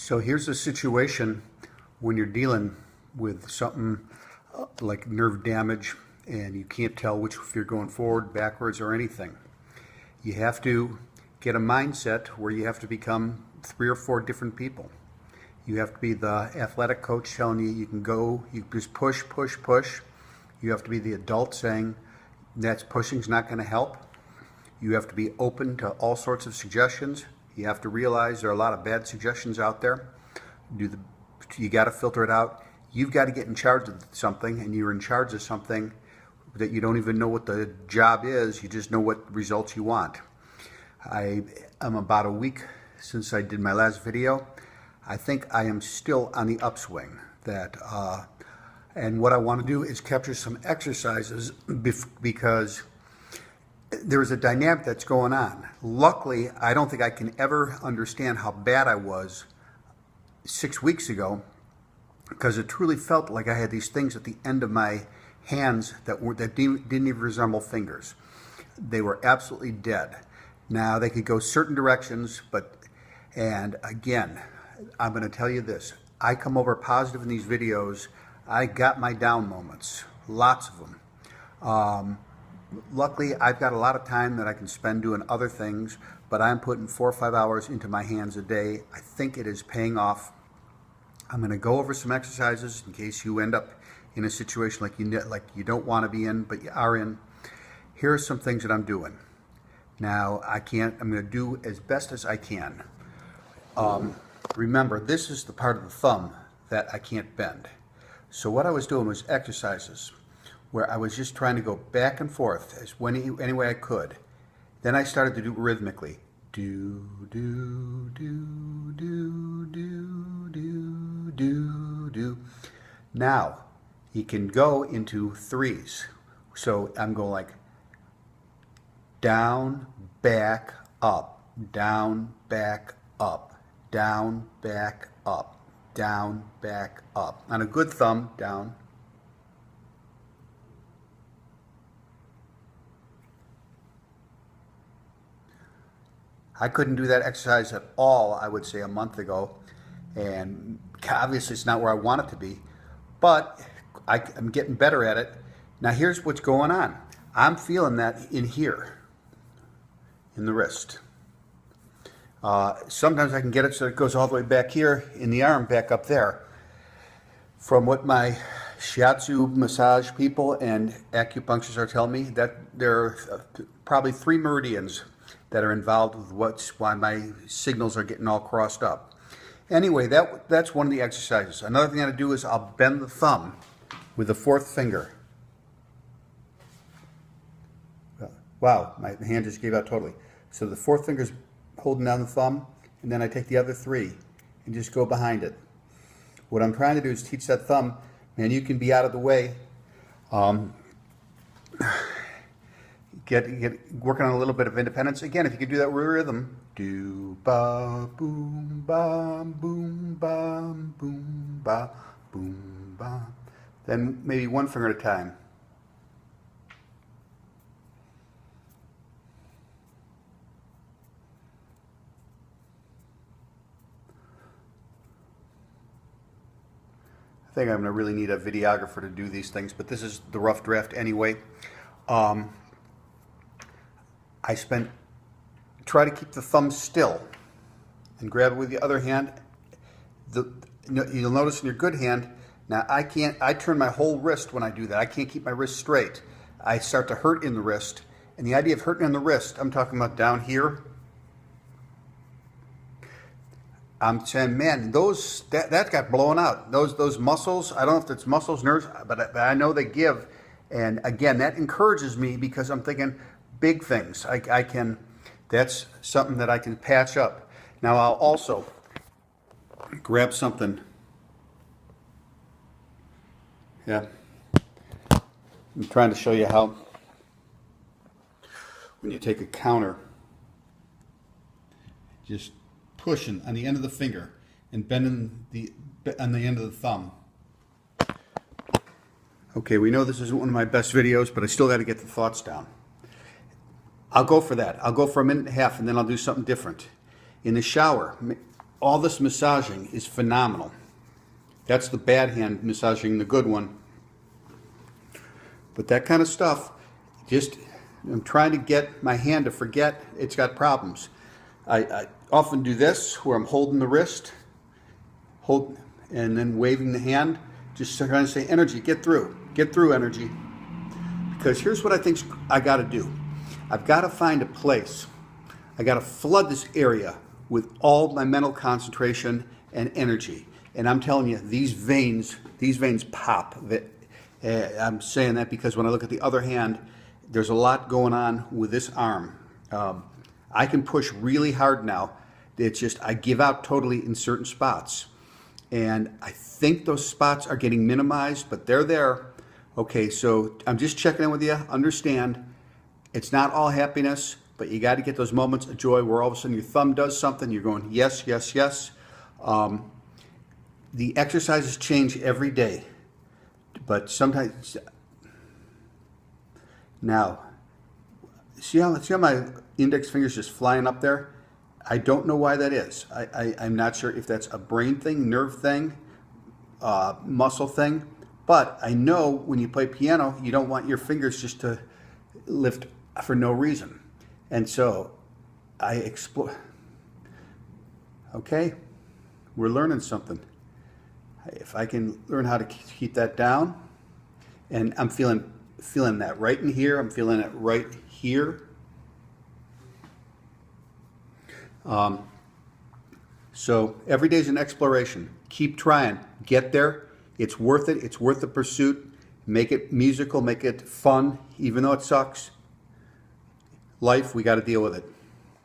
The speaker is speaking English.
So here's a situation when you're dealing with something like nerve damage and you can't tell if you're going forward, backwards, or anything. You have to get a mindset where you have to become 3 or 4 different people. You have to be the athletic coach telling you can go, you just push, push, push. You have to be the adult saying that's pushing's not going to help. You have to be open to all sorts of suggestions. You have to realize there are a lot of bad suggestions out there. You got to filter it out. You've got to get in charge of something, and you're in charge of something that you don't even know what the job is. You just know what results you want. I'm about a week since I did my last video. I think I am still on the upswing. And what I want to do is capture some exercises because there's a dynamic that's going on. Luckily, I don't think I can ever understand how bad I was 6 weeks ago, because it truly felt like I had these things at the end of my hands that didn't even resemble fingers. They were absolutely dead. Now they could go certain directions, and again, I'm going to tell you this. I come over positive in these videos. I got my down moments, lots of them. Luckily, I've got a lot of time that I can spend doing other things, but I'm putting 4 or 5 hours into my hands a day. I think it is paying off. I'm going to go over some exercises in case you end up in a situation like you don't want to be in, but you are in. Here are some things that I'm doing. Now, I'm going to do as best as I can. Remember, this is the part of the thumb that I can't bend. So what I was doing was exercises where I was just trying to go back and forth any way I could. Then I started to do rhythmically. Do, do, do, do, do, do, do, do. Now, you can go into 3s. So I'm going like down, back, up, down, back, up, down, back, up, down, back, up. On a good thumb, down. I couldn't do that exercise at all, I would say, a month ago, and obviously it's not where I want it to be, but I'm getting better at it. Now here's what's going on. I'm feeling that in here, in the wrist. Sometimes I can get it so it goes all the way back here in the arm, back up there. From what my shiatsu massage people and acupuncturists are telling me, that there are probably 3 meridians that are involved with why my signals are getting all crossed up. Anyway, that's one of the exercises. Another thing I do is I'll bend the thumb with the 4th finger. Wow, my hand just gave out totally. So the 4th finger's holding down the thumb, and then I take the other 3 and just go behind it. What I'm trying to do is teach that thumb, man, you can be out of the way. Get working on a little bit of independence. Again, if you could do that rhythm, do ba boom ba boom ba boom ba boom ba, then maybe 1 finger at a time. I think I'm going to really need a videographer to do these things, but this is the rough draft anyway. Try to keep the thumb still and grab it with the other hand. You'll notice in your good hand, now I turn my whole wrist when I do that. I can't keep my wrist straight. I start to hurt in the wrist. And the idea of hurting in the wrist, I'm talking about down here. I'm saying, man, that got blown out. Those muscles, I don't know if it's muscles, nerves, but I know they give. And again, that encourages me because I'm thinking big things. That's something that I can patch up. Now I'll also grab something. Yeah. I'm trying to show you how when you take a counter, just pushing on the end of the finger and bending on the end of the thumb. Okay, we know this isn't one of my best videos, but I still got to get the thoughts down. I'll go for that. I'll go for a minute and a half, and then I'll do something different. In the shower, all this massaging is phenomenal. That's the bad hand massaging the good one. But that kind of stuff, I'm trying to get my hand to forget it's got problems. I often do this where I'm holding the wrist, and then waving the hand, just trying to say, energy, get through energy. Because here's what I think I got to do. I've got to find a place. I got to flood this area with all my mental concentration and energy. And I'm telling you, these veins pop. I'm saying that because when I look at the other hand, there's a lot going on with this arm. I can push really hard now. It's just I give out totally in certain spots. And I think those spots are getting minimized, but they're there. Okay, so I'm just checking in with you. Understand, it's not all happiness, but you got to get those moments of joy where all of a sudden your thumb does something. You're going, yes, yes, yes. The exercises change every day, but sometimes. Now, see how my index finger's just flying up there? I don't know why that is. I'm not sure if that's a brain thing, nerve thing, muscle thing, but I know when you play piano, you don't want your fingers just to lift for no reason. And so I explore. Okay, we're learning something. If I can learn how to keep that down, and I'm feeling that right in here, I'm feeling it right here. So every day's an exploration. Keep trying. Get there. It's worth it. It's worth the pursuit. Make it musical. Make it fun, even though it sucks. Life, we got to deal with it.